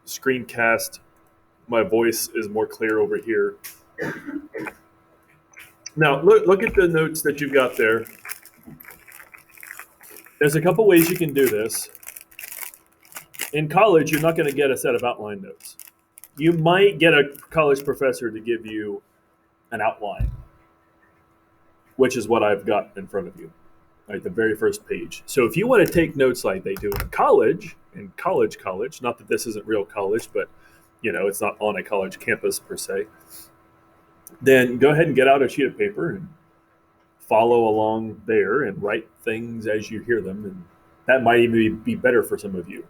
screencast, my voice is more clear over here. Now, look at the notes that you've got there. There's a couple ways you can do this. In college, you're not going to get a set of outline notes. You might get a college professor to give you an outline, which is what I've got in front of you, like the very first page. So if you want to take notes like they do in college, not that this isn't real college, but it's not on a college campus per se, then go ahead and get out a sheet of paper and follow along there and write things as you hear them. And that might even be better for some of you.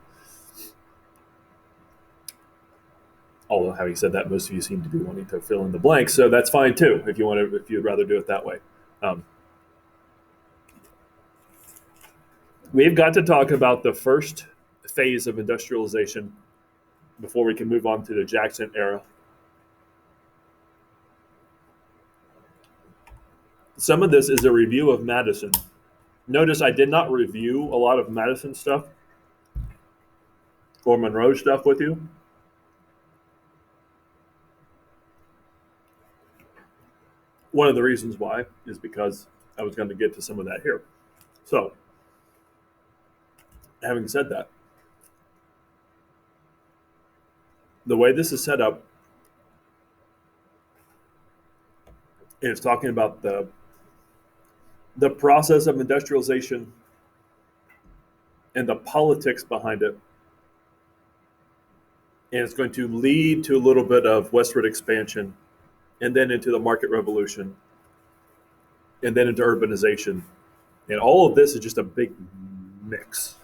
Although, having said that, most of you seem to be wanting to fill in the blanks, so that's fine too. If you'd rather do it that way. We've got to talk about the first phase of industrialization before we can move on to the Jackson era. Some of this is a review of Madison. Notice I did not review a lot of Madison stuff or Monroe stuff with you. One of the reasons why is because I was going to get to some of that here. So, having said that, the way this is set up is talking about the process of industrialization and the politics behind it. And it's going to lead to a little bit of westward expansion, and then into the market revolution, and then into urbanization. And all of this is just a big mix.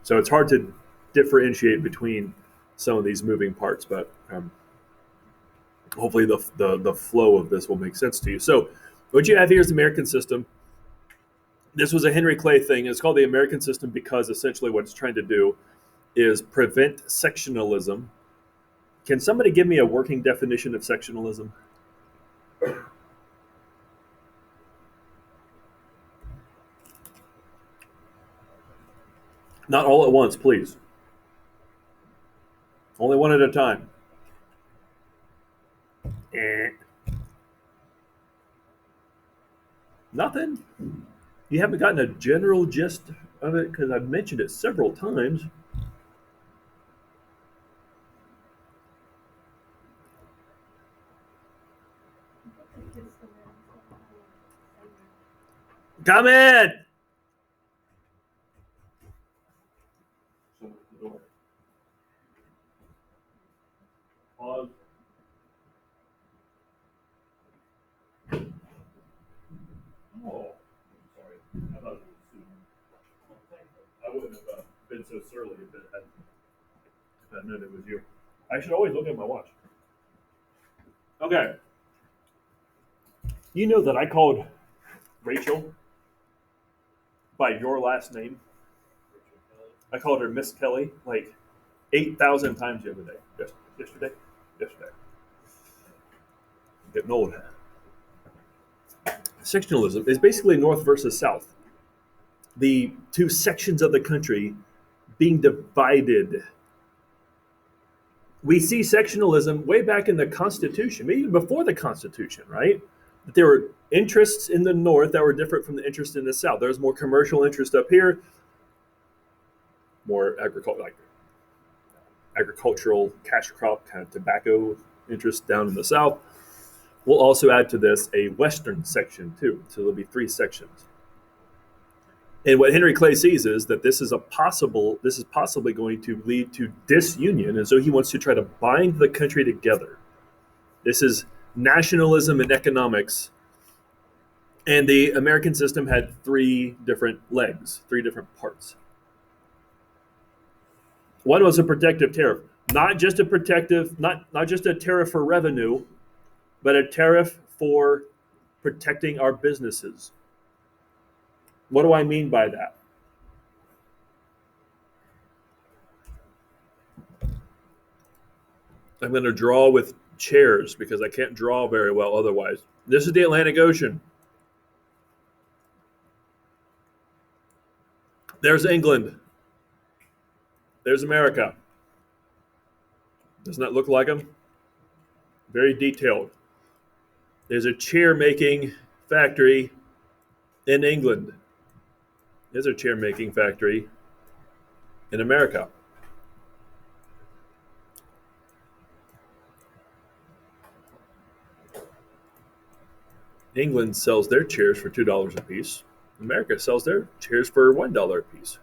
So it's hard to differentiate between some of these moving parts, but hopefully the flow of this will make sense to you. So what you have here is the American system. This was a Henry Clay thing. It's called the American system because essentially what it's trying to do is prevent sectionalism. Can somebody give me a working definition of sectionalism? Not all at once, please. Only one at a time. Nothing? You haven't gotten a general gist of it because I've mentioned it several times. Come in! Pause. Oh, sorry. I thought it was I wouldn't have been so surly if I known it was you. I should always look at my watch. Okay. You know that I called Rachel by your last name? I called her Miss Kelly like 8,000 times the other day. Yesterday. Getting old. Sectionalism is basically North versus South. The two sections of the country being divided. We see sectionalism way back in the Constitution, maybe even before the Constitution, right? That there were interests in the North that were different from the interests in the South. There's more commercial interest up here, more agricultural cash crop, kind of tobacco interest down in the South. We'll also add to this a Western section too, so there'll be three sections. And what Henry Clay sees is that this is possibly going to lead to disunion, and so he wants to try to bind the country together. This is nationalism in economics, and the American system had three different legs, three different parts. One was a protective tariff, not just a tariff for revenue, but a tariff for protecting our businesses. What do I mean by that? I'm going to draw with chairs because I can't draw very well otherwise. This is the Atlantic Ocean. There's England. There's America. Doesn't that look like them? Very detailed. There's a chair making factory in England. There's a chair making factory in America. England sells their chairs for $2 a piece. America sells their chairs for $1 a piece,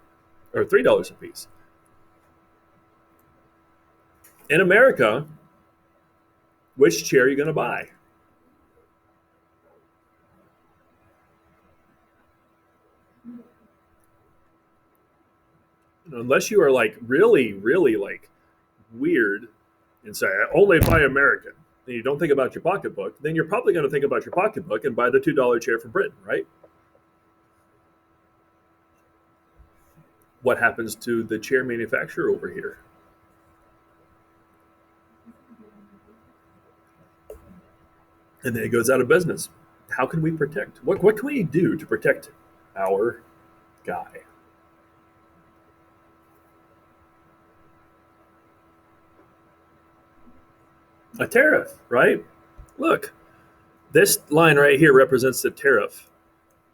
or $3 a piece. In America, which chair are you going to buy? Unless you are like really, really like weird and say, I only buy American, and you don't think about your pocketbook, then you're probably going to think about your pocketbook and buy the $2 chair from Britain, right? What happens to the chair manufacturer over here? And then it goes out of business. How can we protect? What can we do to protect our guy? A tariff, right? Look, this line right here represents the tariff.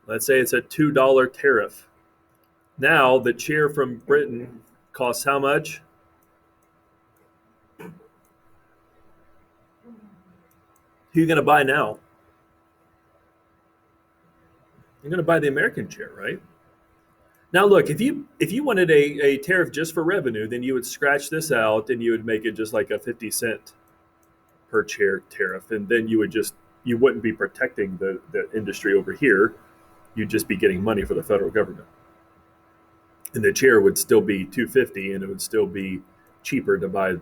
Let's say it's a $2 tariff. Now the chair from Britain costs how much? Who are you going to buy now? You're going to buy the American chair, right? Now look, if you wanted a tariff just for revenue, then you would scratch this out and you would make it just like a 50 cent per chair tariff, and then you wouldn't be protecting the industry over here. You'd just be getting money for the federal government. And the chair would still be $250 and it would still be cheaper to buy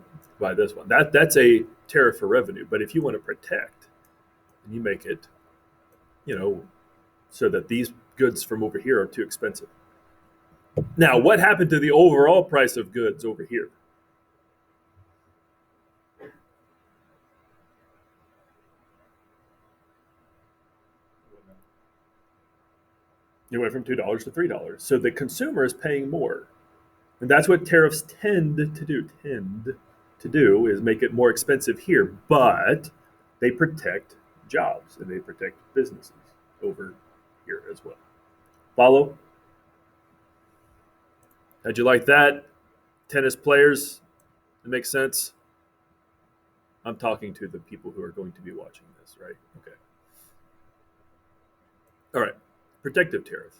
this one. That's a tariff for revenue. But if you want to protect and you make it, so that these goods from over here are too expensive. Now, what happened to the overall price of goods over here? It went from $2 to $3. So the consumer is paying more. And that's what tariffs tend to do. Tend to do is make it more expensive here, but they protect jobs and they protect businesses over here as well. Follow? How'd you like that? Tennis players, it makes sense. I'm talking to the people who are going to be watching this, right? Okay. All right. Protective tariff.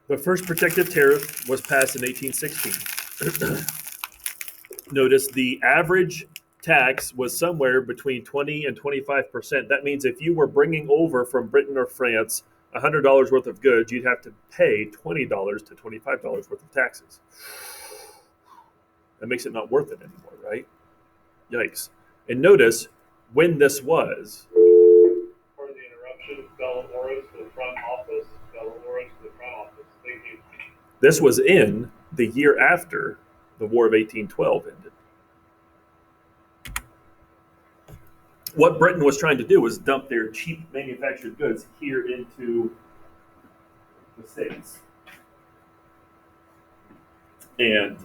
The first protective tariff was passed in 1816. Notice the average tax was somewhere between 20 and 25%. That means if you were bringing over from Britain or France $100 worth of goods, you'd have to pay $20 to $25 worth of taxes. That makes it not worth it anymore, right? Yikes. And notice when this was. For the interruption, Bella Morris to the front office. Bella Morris to the front office. Thank you. This was in the year after the War of 1812 ended. What Britain was trying to do was dump their cheap manufactured goods here into the States. And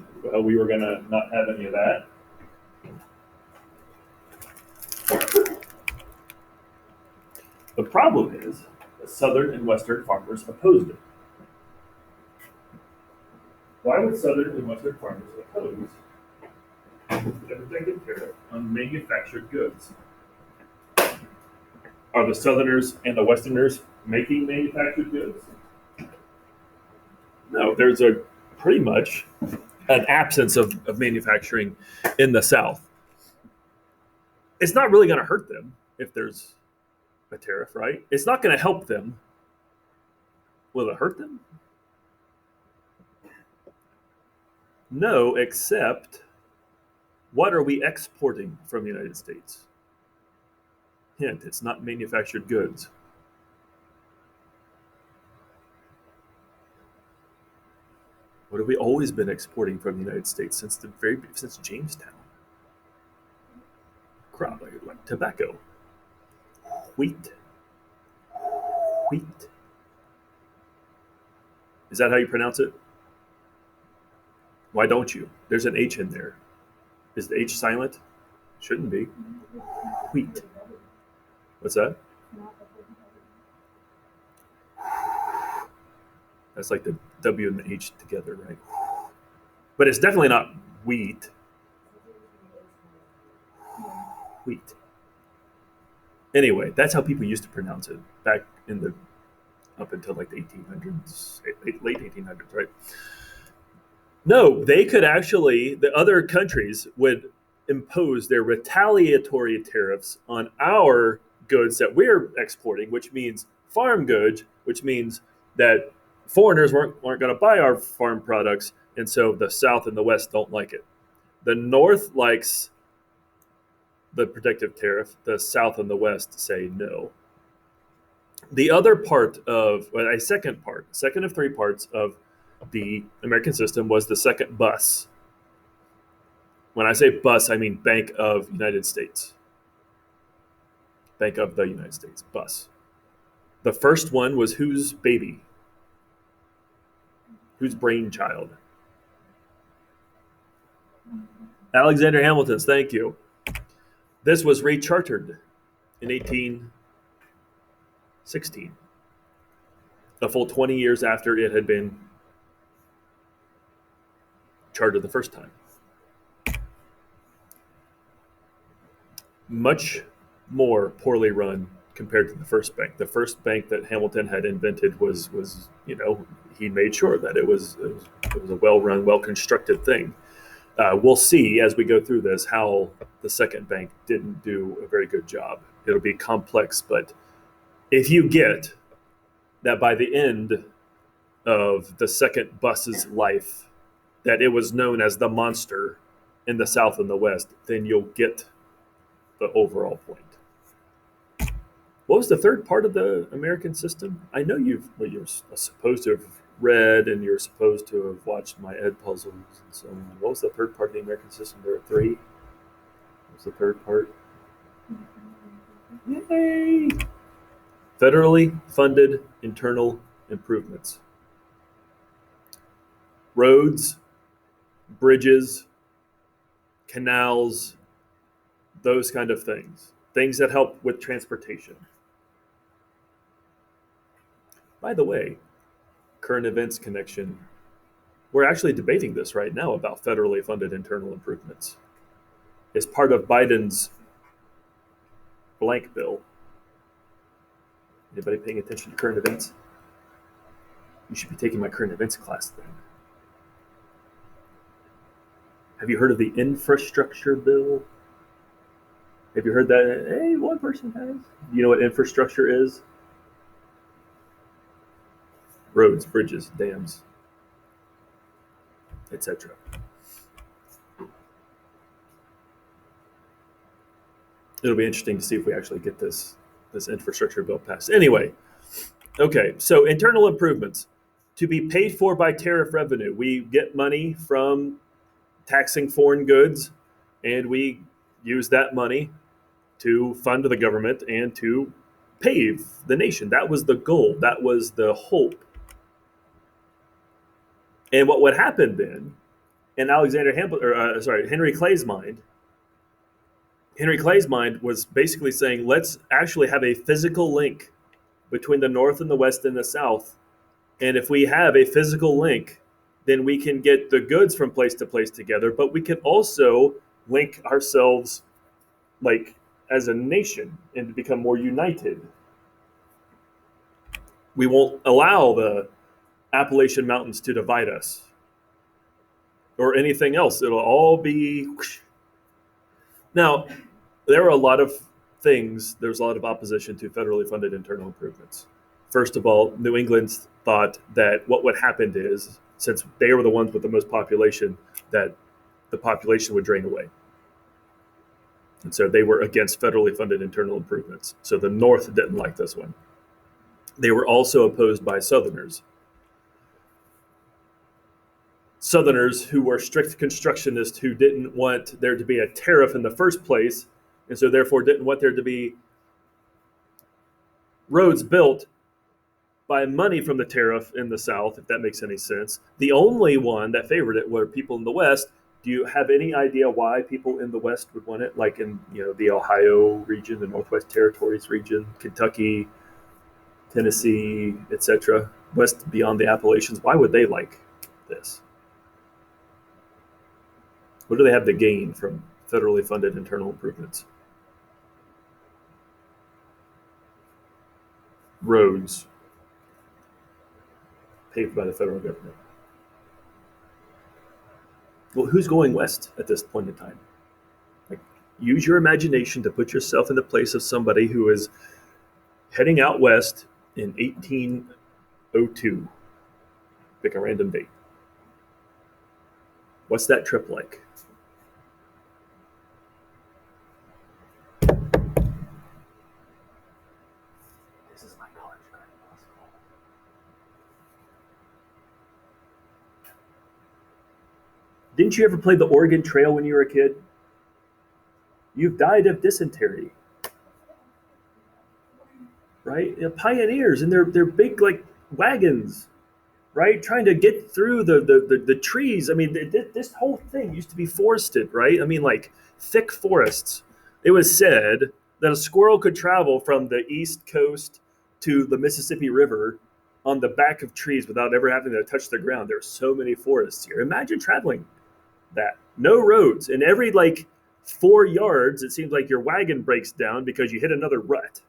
we were going to not have any of that. The problem is that Southern and Western farmers opposed it. Why would Southern and Western farmers oppose the protective tariff on manufactured goods? Are the Southerners and the Westerners making manufactured goods? No, there's a pretty much an absence of manufacturing in the South. It's not really going to hurt them if there's a tariff, right? It's not going to help them. Will it hurt them? No, except what are we exporting from the United States? Hint, it's not manufactured goods. What have we always been exporting from the United States since Jamestown? Crop like tobacco, wheat. Is that how you pronounce it? Why don't you? There's an H in there. Is the H silent? Shouldn't be. Wheat. What's that? That's like the W and the H together, right? But it's definitely not wheat. Wheat. Anyway, that's how people used to pronounce it back in the up until like the 1800s, late 1800s, right? No, they could actually, the other countries would impose their retaliatory tariffs on our goods that we're exporting, which means farm goods, which means that foreigners weren't going to buy our farm products. And so the South and the West don't like it. The North likes the protective tariff, the South and the West say no. The other part of, well, a second of three parts of the American system was the second bus. When I say bus, I mean Bank of United States. Bank of the United States, bus. The first one was whose baby? Whose brainchild? Alexander Hamilton's, thank you. This was rechartered in 1816, a full 20 years after it had been chartered the first time. Much more poorly run compared to the first bank. The first bank that Hamilton had invented was he made sure that it was a well-run, well-constructed thing. We'll see as we go through this how the second bank didn't do a very good job. It'll be complex, but if you get that by the end of the second bus's life, that it was known as the monster in the South and the West, then you'll get the overall point. What was the third part of the American system? I know you're supposed to have read and you're supposed to have watched my Ed puzzles and so on. What was the third part of the American system? There are three. What was the third part? Yay! Federally funded internal improvements. Roads, bridges, canals, those kind of things. Things that help with transportation. By the way, current events connection, we're actually debating this right now about federally funded internal improvements. It's part of Biden's blank bill. Anybody paying attention to current events? You should be taking my current events class then. Have you heard of the infrastructure bill? Have you heard that? Hey, one person has. Do you know what infrastructure is? Roads, bridges, dams, etc. It'll be interesting to see if we actually get this infrastructure bill passed. Anyway, okay, so internal improvements to be paid for by tariff revenue. We get money from taxing foreign goods, and we use that money to fund the government and to pave the nation. That was the goal. That was the hope. And what would happen then, in Henry Clay's mind, was basically saying, let's actually have a physical link between the North and the West and the South. And if we have a physical link, then we can get the goods from place to place together, but we can also link ourselves like as a nation and become more united. We won't allow the Appalachian Mountains to divide us or anything else. It'll all be whoosh. Now, there are a lot of things, there's a lot of opposition to federally funded internal improvements. First of all, New England thought that what would happen is, since they were the ones with the most population, that the population would drain away. And so they were against federally funded internal improvements. So the North didn't like this one. They were also opposed by Southerners. Southerners who were strict constructionists who didn't want there to be a tariff in the first place, and so therefore didn't want there to be roads built by money from the tariff in the South, if that makes any sense. The only one that favored it were people in the West. Do you have any idea why people in the West would want it? Like in the Ohio region, the Northwest Territories region, Kentucky, Tennessee, etc., west beyond the Appalachians. Why would they like this? What do they have to gain from federally funded internal improvements? Roads paved by the federal government. Well, who's going west at this point in time? Like, use your imagination to put yourself in the place of somebody who is heading out west in 1802. Pick a random date. What's that trip like? This is my college card. Didn't you ever play the Oregon Trail when you were a kid? You've died of dysentery, right? Pioneers and they're big like wagons, right? Trying to get through the trees. I mean, this whole thing used to be forested, right? I mean, like thick forests. It was said that a squirrel could travel from the East Coast to the Mississippi River on the back of trees without ever having to touch the ground. There's so many forests here. Imagine traveling that. No roads. And every 4 yards, it seems like your wagon breaks down because you hit another rut,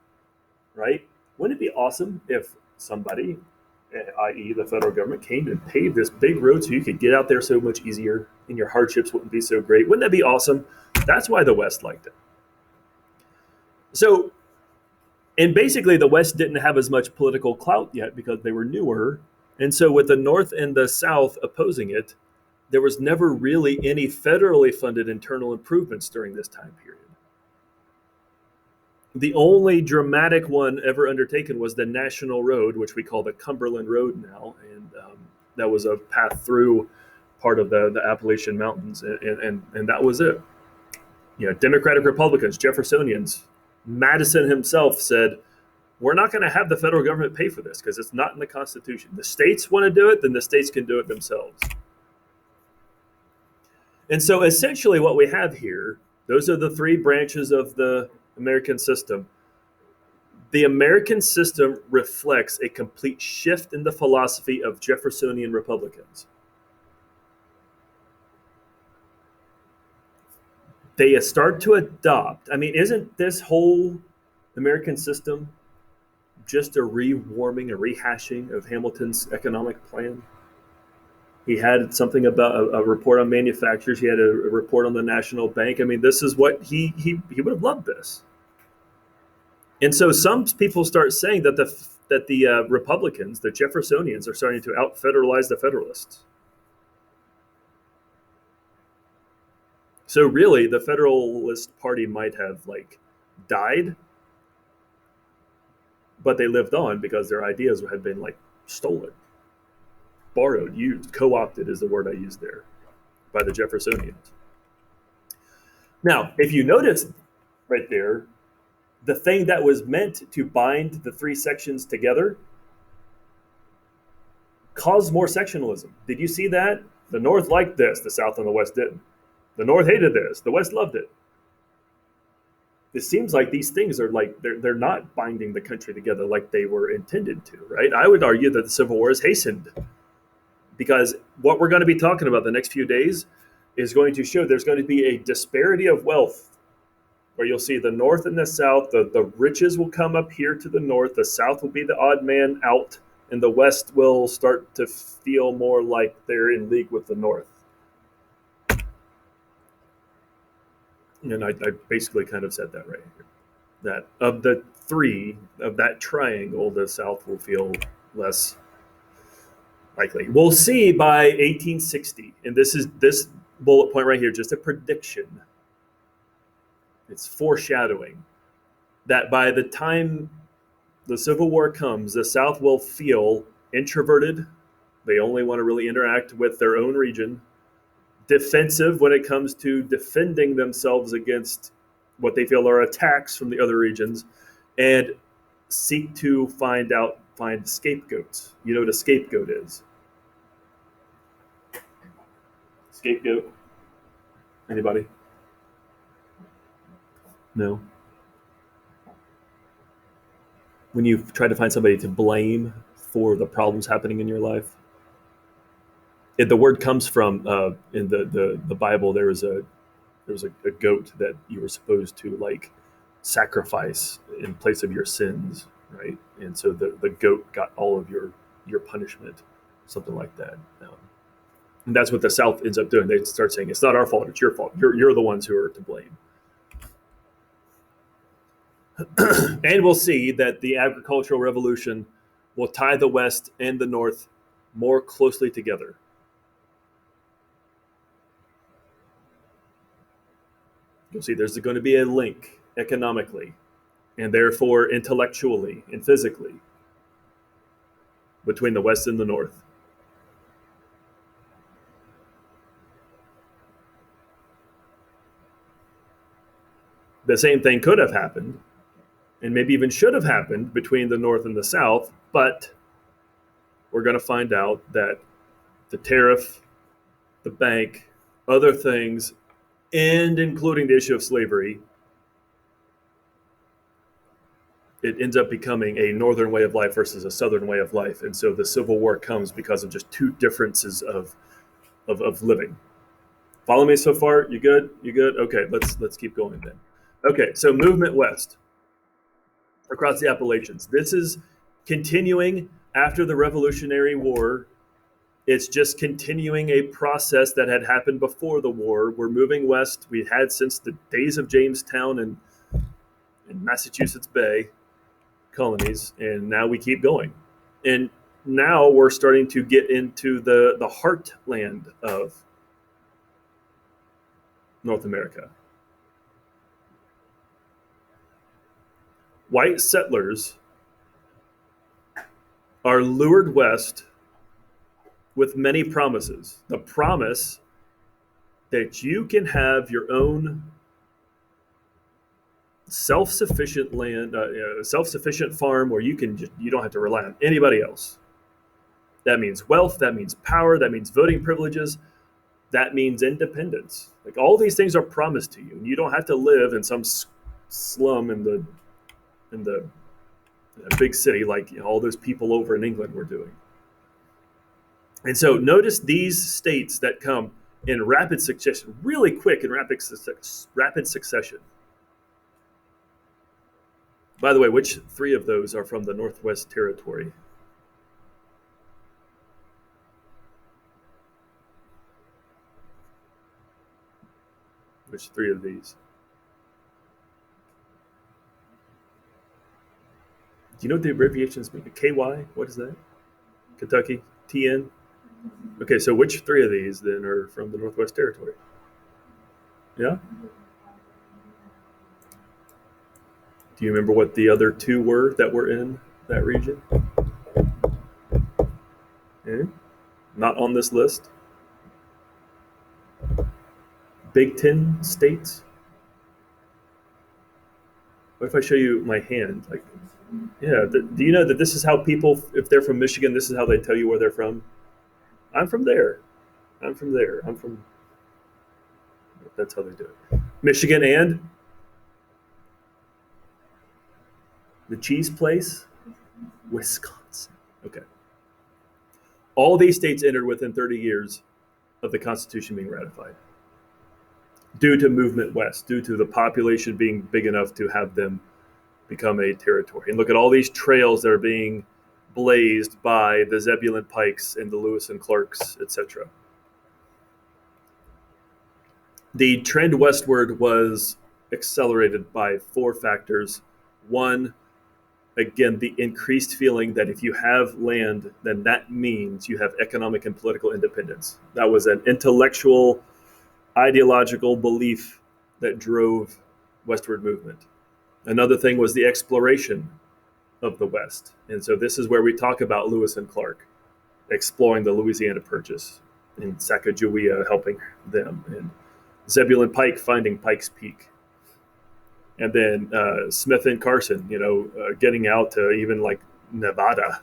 right? Wouldn't it be awesome if somebody, i.e. the federal government, came and paved this big road so you could get out there so much easier and your hardships wouldn't be so great? Wouldn't that be awesome? That's why the West liked it. So, and basically the West didn't have as much political clout yet because they were newer. And so with the North and the South opposing it, there was never really any federally funded internal improvements during this time period. The only dramatic one ever undertaken was the National Road, which we call the Cumberland Road now, and that was a path through part of the Appalachian Mountains, and that was it. Democratic Republicans, Jeffersonians, Madison himself said, we're not going to have the federal government pay for this because it's not in the Constitution. The states want to do it, then the states can do it themselves. And so essentially what we have here, those are the three branches of the American system. The American system reflects a complete shift in the philosophy of Jeffersonian Republicans. They start to adopt, isn't this whole American system just a rewarming, a rehashing of Hamilton's economic plan? He had something about a report on manufacturers. He had a report on the National Bank. This is what he would have loved this. And so some people start saying that the Republicans, the Jeffersonians, are starting to out-federalize the Federalists. So really, the Federalist Party might have died, but they lived on because their ideas had been stolen, borrowed, used, co-opted is the word I used there, by the Jeffersonians. Now, if you notice right there, the thing that was meant to bind the three sections together caused more sectionalism. Did you see that? The North liked this, the South and the West didn't. The North hated this, the West loved it. It seems like these things are they're not binding the country together like they were intended to, right? I would argue that the Civil War is hastened because what we're going to be talking about the next few days is going to show there's going to be a disparity of wealth where you'll see the North and the South. The riches will come up here to the North. The South will be the odd man out, and the West will start to feel more like they're in league with the North. And I basically kind of said that right here. That of the three, of that triangle, the South will feel less likely. We'll see by 1860, and this bullet point right here, just a prediction. It's foreshadowing that by the time the Civil War comes, the South will feel introverted. They only want to really interact with their own region. Defensive when it comes to defending themselves against what they feel are attacks from the other regions. And seek to find scapegoats. You know what a scapegoat is? Scapegoat? Anybody? No? When you try to find somebody to blame for the problems happening in your life. The word comes from in the Bible. There was a goat that you were supposed to like sacrifice in place of your sins, right? And so the goat got all of your punishment, something like that. And that's what the South ends up doing. They start saying it's not our fault; it's your fault. You're the ones who are to blame. And we'll see that the agricultural revolution will tie the West and the North more closely together. You'll see there's going to be a link economically and therefore intellectually and physically between the West and the North. The same thing could have happened, and maybe even should have happened between the North and the South, but we're going to find out that the tariff, the bank, other things, and including the issue of slavery, it ends up becoming a northern way of life versus a southern way of life. And so the Civil War comes because of just two differences of living. Follow me so far? You good? You good? Okay, let's keep going then. Okay, so movement west across the Appalachians. This is continuing after the Revolutionary War. It's just continuing a process that had happened before the war. We're moving west. We had since the days of Jamestown and Massachusetts Bay colonies, and now we keep going. And now we're starting to get into the heartland of North America. White settlers are lured west with many promises. The promise that you can have your own self-sufficient land, self-sufficient farm where you don't have to rely on anybody else. That means wealth, that means power, that means voting privileges, that means independence. Like all these things are promised to you, and you don't have to live in some slum in the big city like all those people over in England were doing. And so notice these states that come in rapid succession, really quick in rapid succession. By the way, which three of those are from the Northwest Territory? Which three of these? Do you know what the abbreviations mean? KY? What is that? Kentucky? TN? Okay, so which three of these then are from the Northwest Territory? Yeah? Do you remember what the other two were that were in that region? Yeah? Not on this list? Big Ten states? What if I show you my hand? Like, yeah, do you know that this is how people, if they're from Michigan, this is how they tell you where they're from? I'm from there. I'm from there. I'm from, that's how they do it. Michigan and the cheese place, Wisconsin. Okay. All these states entered within 30 years of the Constitution being ratified due to movement west, due to the population being big enough to have them become a territory. And look at all these trails that are being blazed by the Zebulon Pikes and the Lewis and Clarks, etc. The trend westward was accelerated by four factors. One, again, the increased feeling that if you have land, then that means you have economic and political independence. That was an intellectual, ideological belief that drove westward movement. Another thing was the exploration of the West. And so this is where we talk about Lewis and Clark exploring the Louisiana Purchase and Sacagawea helping them, and Zebulon Pike finding Pikes Peak. And then Smith and Carson, getting out to even like Nevada.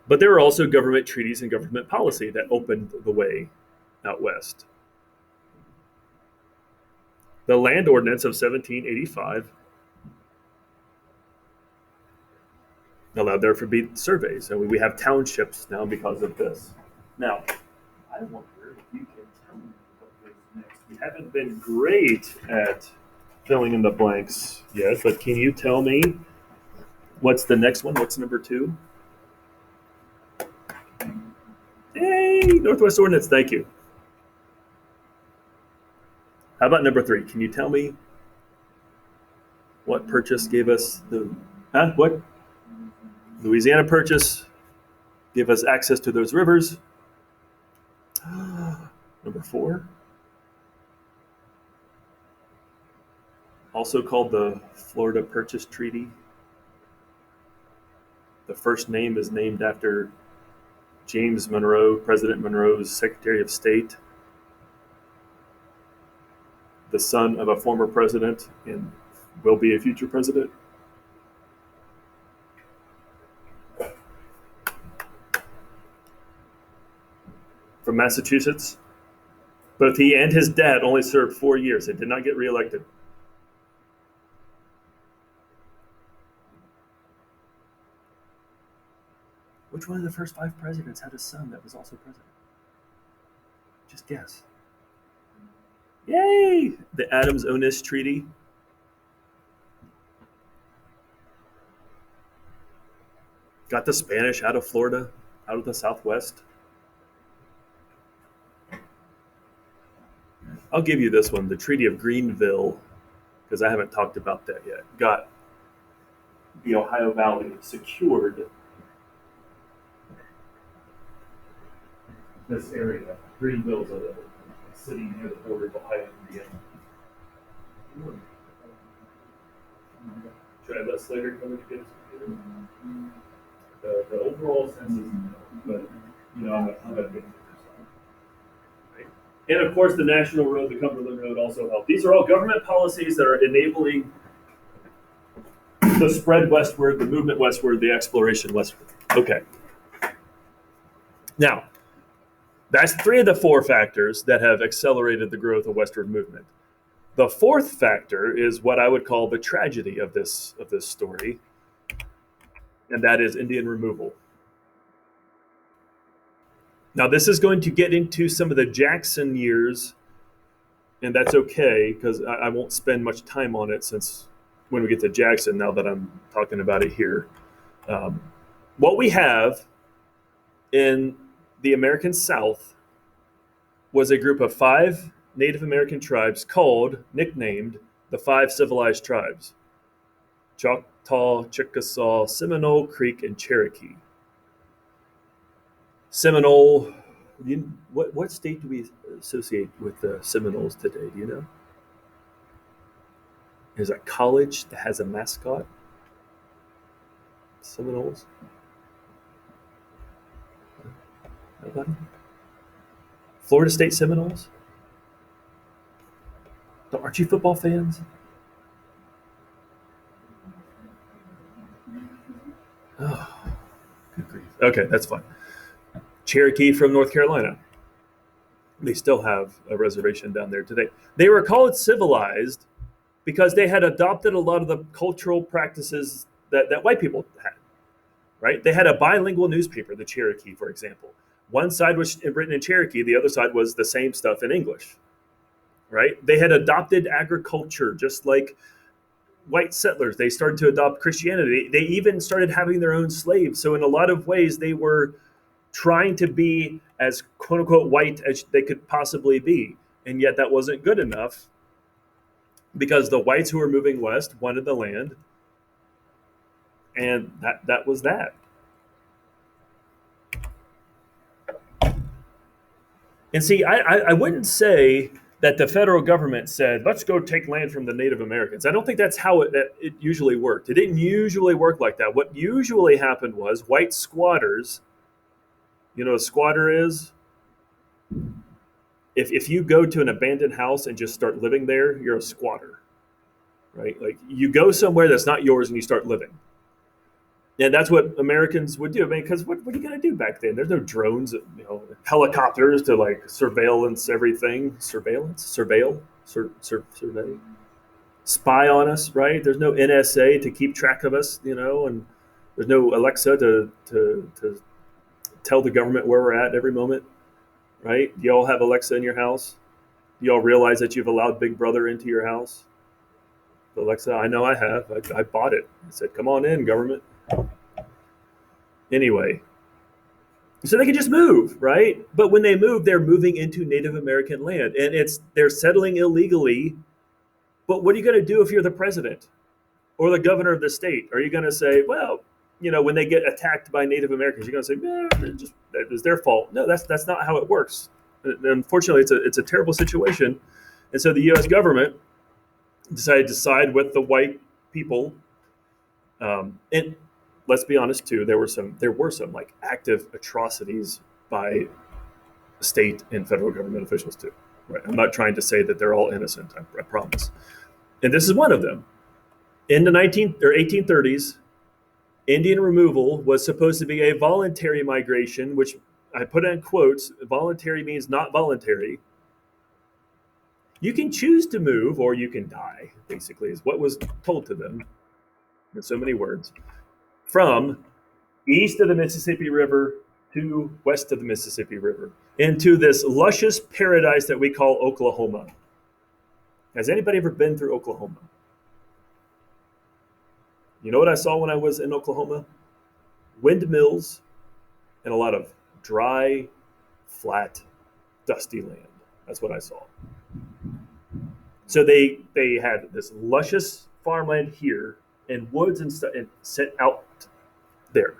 But there were also government treaties and government policy that opened the way out west. The Land Ordinance of 1785 allowed there to be surveys, and we have townships now because of this. Now, I wonder if you can tell me what goes next. We haven't been great at filling in the blanks yet, but can you tell me what's the next one? What's number 2? Hey, Northwest Ordinance, thank you. How about number 3? Can you tell me what purchase gave us what? Louisiana Purchase gave us access to those rivers. Number 4, also called the Florida Purchase Treaty. The first name is named after James Monroe, President Monroe's Secretary of State, the son of a former president and will be a future president. From Massachusetts. Both he and his dad only served 4 years and did not get reelected. Which one of the first 5 presidents had a son that was also president? Just guess. Yay! The Adams-Onis Treaty. Got the Spanish out of Florida, out of the Southwest. I'll give you this one, the Treaty of Greenville, because I haven't talked about that yet. Got the Ohio Valley secured. This area, Greenville's a city near the border of Ohio and Indiana. Should I let Slater come in to get us the overall sense is no, but I'm a big right? And of course, the National Road, the Cumberland Road also help. These are all government policies that are enabling the spread westward, the movement westward, the exploration westward. Okay. Now, that's 3 of the 4 factors that have accelerated the growth of westward movement. The 4th factor is what I would call the tragedy of this story, and that is Indian removal. Now, this is going to get into some of the Jackson years, and that's okay because I won't spend much time on it since when we get to Jackson, now that I'm talking about it here. What we have in the American South was a group of 5 Native American tribes nicknamed the 5 Civilized Tribes: Choctaw, Chickasaw, Seminole, Creek, and Cherokee. Seminole, what state do we associate with the Seminoles today? Do you know? There's a college that has a mascot. Seminoles. Nobody? Florida State Seminoles? Aren't you football fans? Oh, good grief. Okay, that's fine. Cherokee from North Carolina. They still have a reservation down there today. They were called civilized because they had adopted a lot of the cultural practices that white people had, right? They had a bilingual newspaper, the Cherokee, for example. One side was written in Cherokee, the other side was the same stuff in English, right? They had adopted agriculture just like white settlers. They started to adopt Christianity. They even started having their own slaves. So in a lot of ways, they were trying to be as quote unquote white as they could possibly be. And yet that wasn't good enough because the whites who were moving west wanted the land. And that was that. And see, I wouldn't say that the federal government said, let's go take land from the Native Americans. I don't think that's how it usually worked. It didn't usually work like that. What usually happened was white squatters, you know what a squatter is? if you go to an abandoned house and just start living there, you're a squatter, right? Like you go somewhere that's not yours and you start living. And that's what Americans would do. I mean, because what are you going to do back then? There's no drones, helicopters to like surveillance everything, survey, spy on us, right? There's no NSA to keep track of us, and there's no Alexa to tell the government where we're at every moment, right? Do y'all have Alexa in your house? Do y'all realize that you've allowed Big Brother into your house? Alexa, I know I have. I bought it. I said, come on in, government. Anyway, so they can just move, right? But when they move, they're moving into Native American land, and they're settling illegally. But what are you going to do if you're the president or the governor of the state? Are you going to say, well, when they get attacked by Native Americans, you're going to say, that was their fault? No, that's not how it works. And unfortunately, it's a terrible situation, and so the U.S. government decided to side with the white people, and let's be honest too, there were some like active atrocities by state and federal government officials too. Right? I'm not trying to say that they're all innocent. I promise. And this is one of them. In the 1830s, Indian removal was supposed to be a voluntary migration, which I put in quotes. Voluntary means not voluntary. You can choose to move or you can die, basically, is what was told to them in so many words. From east of the Mississippi River to west of the Mississippi River into this luscious paradise that we call Oklahoma. Has anybody ever been through Oklahoma? You know what I saw when I was in Oklahoma? Windmills and a lot of dry, flat, dusty land. That's what I saw. So they had this luscious farmland here and woods and stuff, and set out there.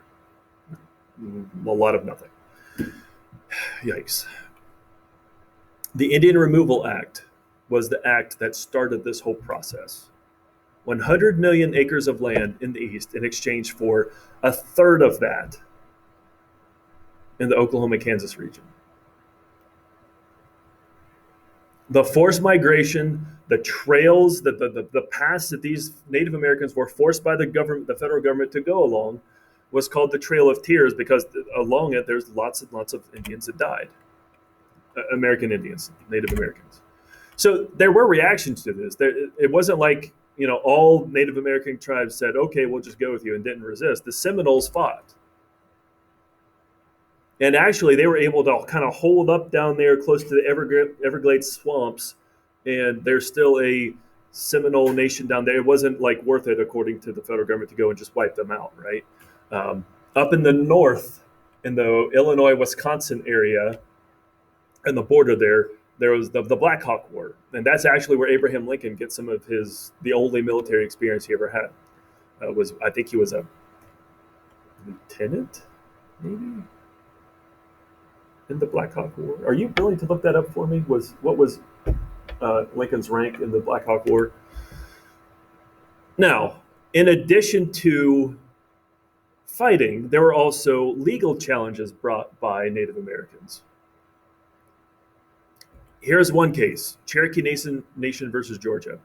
A lot of nothing. Yikes. The Indian Removal Act was the act that started this whole process. 100 million acres of land in the East in exchange for a third of that in the Oklahoma-Kansas region. The forced migration, the trails, the paths that these Native Americans were forced by the government, the federal government, to go along, was called the Trail of Tears because along it there's lots and lots of Indians that died. American Indians, Native Americans. So there were reactions to this. It wasn't like all Native American tribes said, "Okay, we'll just go with you," and didn't resist. The Seminoles fought. And actually, they were able to kind of hold up down there close to the Everglades swamps, and there's still a Seminole nation down there. It wasn't like worth it, according to the federal government, to go and just wipe them out, right? Up in the north, in the Illinois-Wisconsin area, and the border there was the Black Hawk War, and that's actually where Abraham Lincoln gets some of the only military experience he ever had. I think he was a lieutenant, maybe, in the Black Hawk War. Are you willing to look that up for me? What was Lincoln's rank in the Black Hawk War? Now, in addition to fighting, there were also legal challenges brought by Native Americans. Here's one case: Cherokee Nation versus Georgia.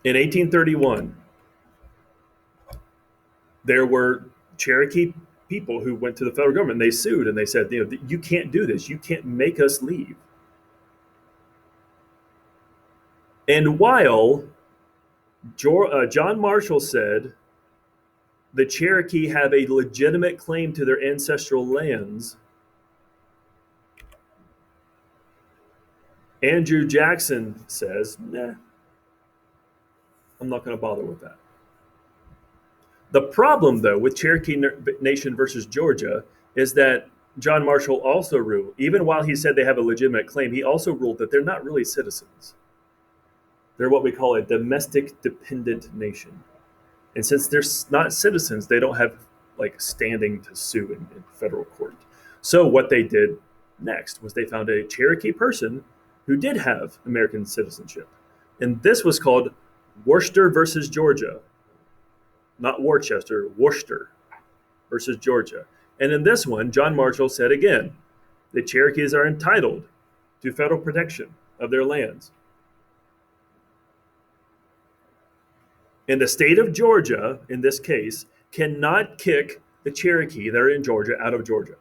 In 1831, there were Cherokee people who went to the federal government and they sued and they said, you can't do this. You can't make us leave. And while John Marshall said the Cherokee have a legitimate claim to their ancestral lands, Andrew Jackson says, nah, I'm not going to bother with that. The problem, though, with Cherokee Nation versus Georgia is that John Marshall also ruled, even while he said they have a legitimate claim, he also ruled that they're not really citizens. They're what we call a domestic dependent nation. And since they're not citizens, they don't have standing to sue in federal court. So what they did next was they found a Cherokee person who did have American citizenship. And this was called Worcester versus Georgia. Not Worcester, Worcester versus Georgia. And in this one, John Marshall said again, the Cherokees are entitled to federal protection of their lands. And the state of Georgia, in this case, cannot kick the Cherokee that are in Georgia out of Georgia.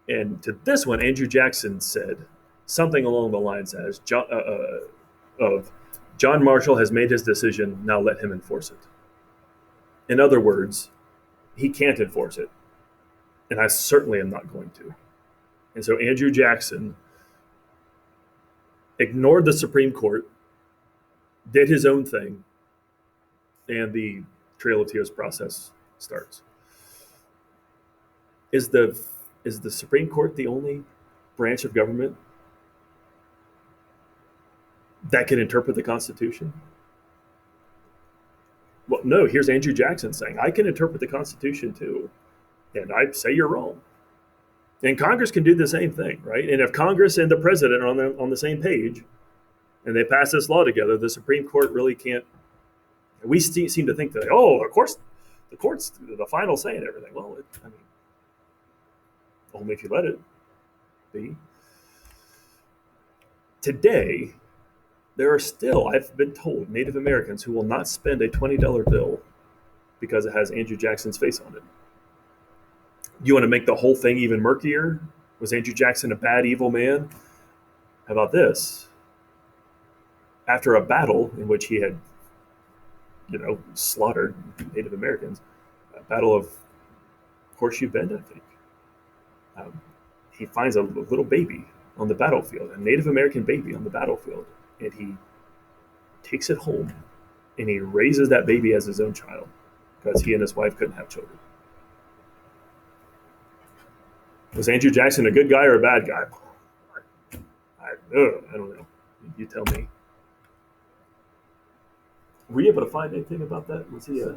And to this one, Andrew Jackson said something along the lines as of John Marshall has made his decision, now let him enforce it. In other words, he can't enforce it, and I certainly am not going to. And so Andrew Jackson ignored the Supreme Court, did his own thing, and the Trail of Tears process starts. Is the Supreme Court the only branch of government that can interpret the Constitution? Well, no, here's Andrew Jackson saying, I can interpret the Constitution too, and I say you're wrong. And Congress can do the same thing, right? And if Congress and the president are on the same page and they pass this law together, the Supreme Court really can't. We seem to think that, of course, the court's the final say in everything. Well, only if you let it be. Today, there are still, I've been told, Native Americans who will not spend a $20 bill because it has Andrew Jackson's face on it. You want to make the whole thing even murkier? Was Andrew Jackson a bad, evil man? How about this? After a battle in which he had, slaughtered Native Americans, a battle of Horseshoe Bend, I think, he finds a little baby on the battlefield, a Native American baby on the battlefield, and he takes it home, and he raises that baby as his own child because he and his wife couldn't have children. Was Andrew Jackson a good guy or a bad guy? I don't know. You tell me. Were you able to find anything about that? Was he a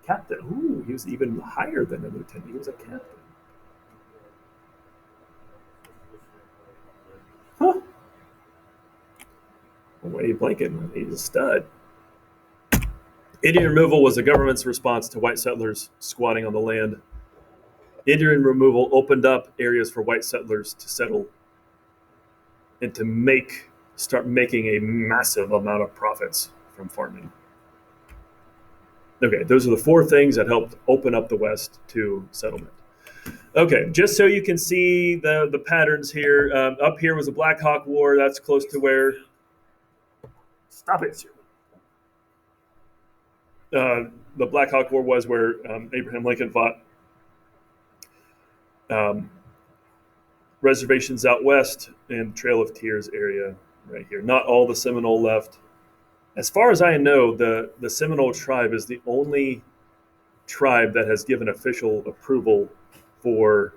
captain? Ooh, he was even higher than a lieutenant. He was a captain. Huh. Wade Blanken, he's a stud. Indian removal was the government's response to white settlers squatting on the land. Indian removal opened up areas for white settlers to settle and to start making a massive amount of profits from farming. Okay, those are the four things that helped open up the West to settlement. Okay, just so you can see the patterns here. Up here was the Black Hawk War. That's close to where. Stop it. The Black Hawk War was where Abraham Lincoln fought. Reservations out west and Trail of Tears area right here. Not all the Seminole left. As far as I know, the Seminole tribe is the only tribe that has given official approval for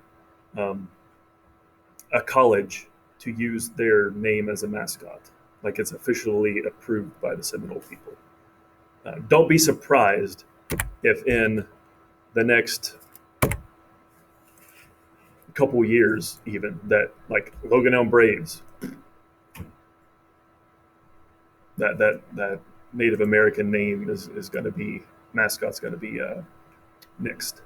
a college to use their name as a mascot. Like it's officially approved by the Seminole people. Don't be surprised if in the next couple years even that like Logan Elm Braves, that Native American name is going to be, mascot's going to be nixed.